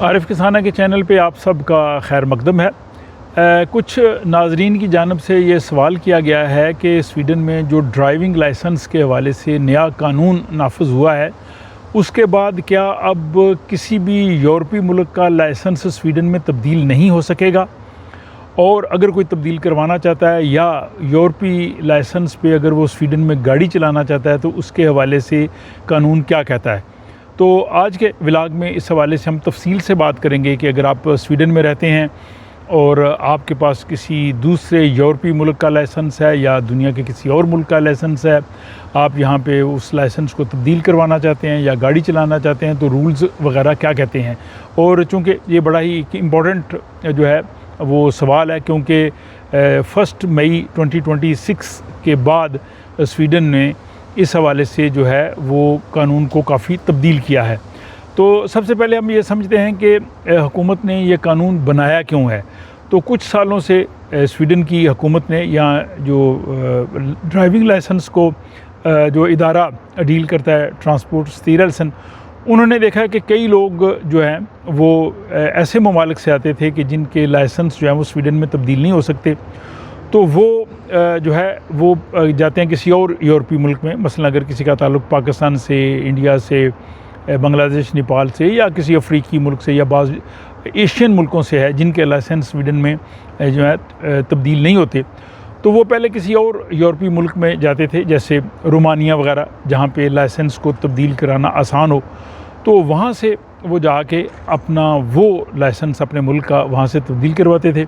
आरिफ किसाना के चैनल पे आप सबका खैर मकदम है। कुछ नाजरीन की जानब से ये सवाल किया गया है कि स्वीडन में जो ड्राइविंग लाइसेंस के हवाले से नया कानून नाफिज हुआ है, उसके बाद क्या अब किसी भी यूरोपीय मुल्क का लाइसेंस स्वीडन में तब्दील नहीं हो सकेगा, और अगर कोई तब्दील करवाना चाहता है या यूरोपीय लाइसेंस पे अगर वो स्वीडन में गाड़ी चलाना चाहता है तो उसके हवाले से कानून क्या कहता है। तो आज के व्लॉग में इस हवाले से हम तफसील से बात करेंगे कि अगर आप स्वीडन में रहते हैं और आपके पास किसी दूसरे यूरोपीय मुल्क का लाइसेंस है या दुनिया के किसी और मुल्क का लाइसेंस है, आप यहाँ पे उस लाइसेंस को तब्दील करवाना चाहते हैं या गाड़ी चलाना चाहते हैं, तो रूल्स वगैरह क्या कहते हैं। और चूँकि ये बड़ा ही इम्पोर्टेंट जो है वो सवाल है, क्योंकि 1 मई 2026 के बाद स्वीडन ने इस हवाले से जो है वो कानून को काफ़ी तब्दील किया है। तो सबसे पहले हम ये समझते हैं कि हुकूमत ने ये कानून बनाया क्यों है। तो कुछ सालों से स्वीडन की हुकूमत ने यहाँ जो ड्राइविंग लाइसेंस को जो इदारा डील करता है ट्रांसपोर्ट स्टीरल्सन, उन्होंने देखा है कि कई लोग जो हैं वो ऐसे ममालिक से आते थे कि जिनके लाइसेंस जो है वो स्वीडन में तब्दील नहीं हो सकते, तो वो जो है वो जाते हैं किसी और यूरोपीय मुल्क में। मसलन अगर किसी का ताल्लुक़ पाकिस्तान से, इंडिया से, बांग्लादेश, नेपाल से या किसी अफ्रीकी मुल्क से या बाज़ एशियन मुल्कों से है जिनके लाइसेंस स्वीडन में जो है तब्दील नहीं होते, तो वो पहले किसी और यूरोपीय मुल्क में जाते थे, जैसे रोमानिया वगैरह, जहाँ पे लाइसेंस को तब्दील कराना आसान हो। तो वहाँ से वो जाके अपना वो लाइसेंस अपने मुल्क का वहाँ से तब्दील करवाते थे,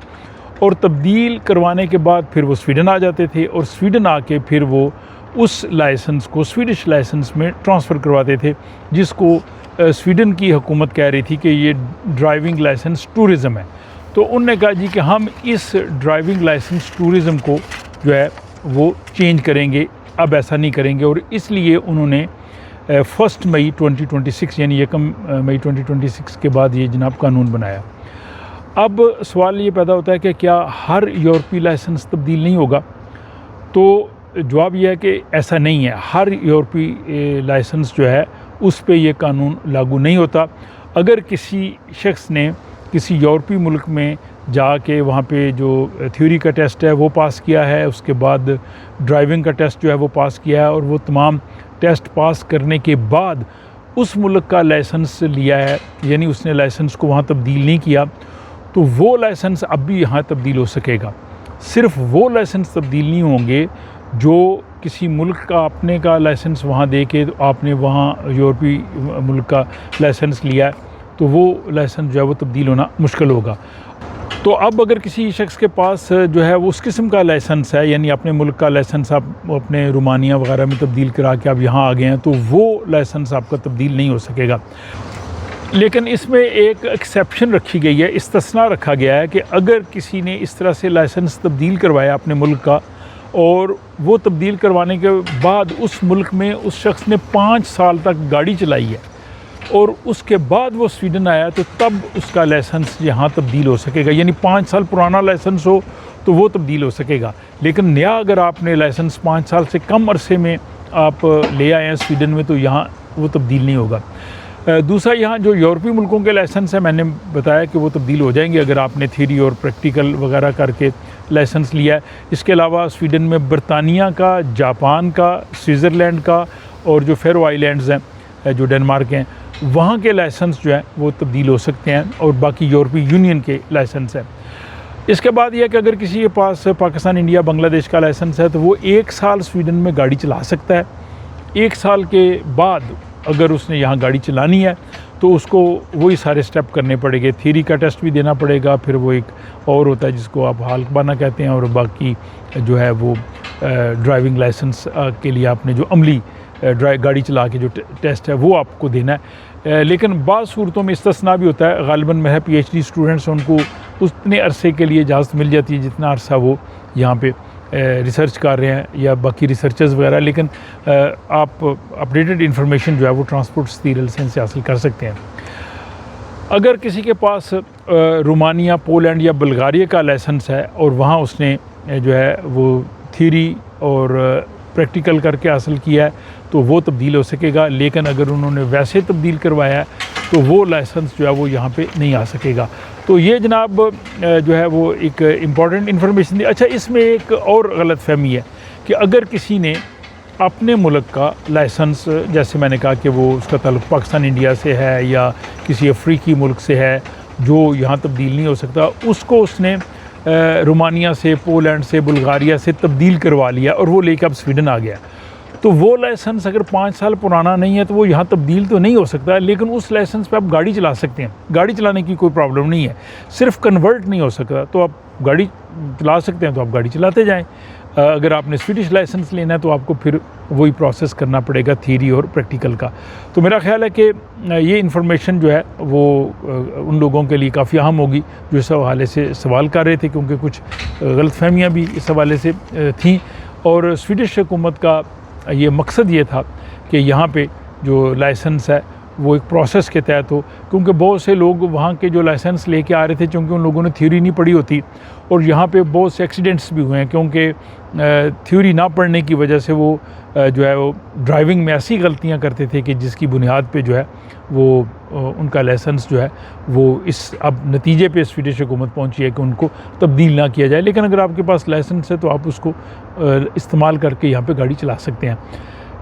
और तब्दील करवाने के बाद फिर वो स्वीडन आ जाते थे, और स्वीडन आके फिर वो उस लाइसेंस को स्वीडिश लाइसेंस में ट्रांसफ़र करवाते थे, जिसको स्वीडन की हुकूमत कह रही थी कि ये ड्राइविंग लाइसेंस टूरिज़म है। तो उनने कहा जी कि हम इस ड्राइविंग लाइसेंस टूरिज़म को जो है वो चेंज करेंगे, अब ऐसा नहीं करेंगे। और इसलिए उन्होंने 1 मई 2026 यानी 1 मई 2026 के बाद ये जनाब कानून बनाया। अब सवाल ये पैदा होता है कि क्या हर यूरोपीय लाइसेंस तब्दील नहीं होगा। तो जवाब यह है कि ऐसा नहीं है। हर यूरोपीय लाइसेंस जो है उस पे ये कानून लागू नहीं होता। अगर किसी शख्स ने किसी यूरोपीय मुल्क में जाके वहाँ पे जो थ्योरी का टेस्ट है वो पास किया है, उसके बाद ड्राइविंग का टेस्ट जो है वो पास किया है, और वो तमाम टेस्ट पास करने के बाद उस मुल्क का लाइसेंस लिया है, यानी उसने लाइसेंस को वहाँ तब्दील नहीं किया, तो वो लाइसेंस अब भी यहाँ तब्दील हो सकेगा। सिर्फ वो लाइसेंस तब्दील नहीं होंगे जो किसी मुल्क का अपने का लाइसेंस वहाँ दे के, तो आपने वहाँ यूरोपीय मुल्क का लाइसेंस लिया है, तो वो लाइसेंस जो है वो तब्दील होना मुश्किल होगा। तो अब अगर किसी शख्स के पास जो है वो उस किस्म का लाइसेंस है, यानी अपने मुल्क का लाइसेंस आप अपने रोमानिया वगैरह में तब्दील करा के आप यहाँ आ गए हैं, तो वो लाइसेंस आपका तब्दील नहीं हो सकेगा। लेकिन इसमें एक एक्सेप्शन रखी गई है, इस्तिस्ना रखा गया है कि अगर किसी ने इस तरह से लाइसेंस तब्दील करवाया अपने मुल्क का, और वो तब्दील करवाने के बाद उस मुल्क में उस शख्स ने 5 साल तक गाड़ी चलाई है और उसके बाद वो स्वीडन आया, तो तब उसका लाइसेंस यहाँ तब्दील हो सकेगा। यानी 5 साल पुराना लाइसेंस हो तो वो तब्दील हो सकेगा। लेकिन नया अगर आपने लाइसेंस 5 साल से कम अरसे में आप ले आए हैं स्वीडन में, तो यहाँ वो तब्दील नहीं होगा। दूसरा, यहाँ जो यूरोपीय मुल्कों के लाइसेंस है, मैंने बताया कि वो तब्दील हो जाएंगे अगर आपने थ्योरी और प्रैक्टिकल वगैरह करके लाइसेंस लिया है। इसके अलावा स्वीडन में बरतानिया का, जापान का, स्विट्ज़रलैंड का और जो फेरो आइलैंड्स हैं जो डेनमार्क हैं, वहाँ के लाइसेंस जो हैं वो तब्दील हो सकते हैं, और बाकी यूरोपीय यूनियन के लाइसेंस हैं। इसके बाद यह कि अगर किसी के पास पाकिस्तान, इंडिया, बांग्लादेश का लाइसेंस है, तो वो 1 साल स्वीडन में गाड़ी चला सकता है। 1 साल के बाद अगर उसने यहाँ गाड़ी चलानी है तो उसको वही सारे स्टेप करने पड़ेंगे। थ्योरी का टेस्ट भी देना पड़ेगा, फिर वो एक और होता है जिसको आप हालकबाना कहते हैं, और बाकी जो है वो ड्राइविंग लाइसेंस के लिए आपने जो अमली गाड़ी चला के जो टेस्ट है वो आपको देना है। लेकिन बाज़ सूरतों में इस्तिस्ना भी होता है। गालिबन महज PhD स्टूडेंट्स उनको उतने अरसे के लिए इजाज़त मिल जाती है जितना अरसा वो यहाँ पे रिसर्च कर रहे हैं या बाकी रिसर्चर्स वगैरह। लेकिन आप अपडेटेड इन्फॉर्मेशन जो है वो ट्रांसपोर्ट स्टीरल्सन से हासिल कर सकते हैं। अगर किसी के पास रोमानिया, पोलैंड या बुल्गारिया का लाइसेंस है और वहाँ उसने जो है वो थ्योरी और प्रैक्टिकल करके हासिल किया है, तो वो तब्दील हो सकेगा। लेकिन अगर उन्होंने वैसे तब्दील करवाया है तो वो लाइसेंस जो है वो यहाँ पे नहीं आ सकेगा। तो ये जनाब जो है वो एक इम्पॉर्टेंट इन्फॉर्मेशन दी। अच्छा, इसमें एक और गलतफहमी है कि अगर किसी ने अपने मुल्क का लाइसेंस, जैसे मैंने कहा कि वो उसका ताल्लुक पाकिस्तान इंडिया से है या किसी अफ्रीकी मुल्क से है जो यहाँ तब्दील नहीं हो सकता, उसको उसने रोमानिया से, पोलैंड से, बुल्गारिया से तब्दील करवा लिया और वो लेकर अब स्वीडन आ गया, तो वो लाइसेंस अगर 5 साल पुराना नहीं है तो वो यहाँ तब्दील तो नहीं हो सकता, लेकिन उस लाइसेंस पे आप गाड़ी चला सकते हैं। गाड़ी चलाने की कोई प्रॉब्लम नहीं है, सिर्फ कन्वर्ट नहीं हो सकता। तो आप गाड़ी चला सकते हैं तो आप गाड़ी चलाते जाएं। अगर आपने स्वीडिश लाइसेंस लेना है तो आपको फिर वही प्रोसेस करना पड़ेगा, थ्योरी और प्रैक्टिकल का। तो मेरा ख्याल है कि ये इन्फॉर्मेशन जो है वो उन लोगों के लिए काफ़ी अहम होगी जो इस हवाले से सवाल कर रहे थे, क्योंकि कुछ गलतफहमियाँ भी इस हवाले से थीं। और स्वीडिश हुकूमत का ये मकसद ये था कि यहाँ पे जो लाइसेंस है वो एक प्रोसेस के तहत हो, क्योंकि बहुत से लोग वहाँ के जो लाइसेंस लेके आ रहे थे, क्योंकि उन लोगों ने थ्योरी नहीं पढ़ी होती, और यहाँ पे बहुत से एक्सीडेंट्स भी हुए हैं, क्योंकि थ्योरी ना पढ़ने की वजह से वो जो है वो ड्राइविंग में ऐसी गलतियाँ करते थे कि जिसकी बुनियाद पे जो है वो उनका लाइसेंस जो है वो इस अब नतीजे पे स्वीडिश हुकूमत पहुँची है कि उनको तब्दील ना किया जाए। लेकिन अगर आपके पास लाइसेंस है तो आप उसको इस्तेमाल करके यहाँ पे गाड़ी चला सकते हैं।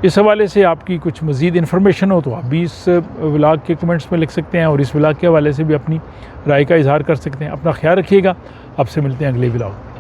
इस हवाले से आपकी कुछ मज़ीद इन्फॉर्मेशन हो तो आप भी इस व्लॉग के कमेंट्स में लिख सकते हैं और इस व्लॉग के हवाले से भी अपनी राय का इजहार कर सकते हैं। अपना ख्याल रखिएगा, आपसे मिलते हैं अगले व्लॉग।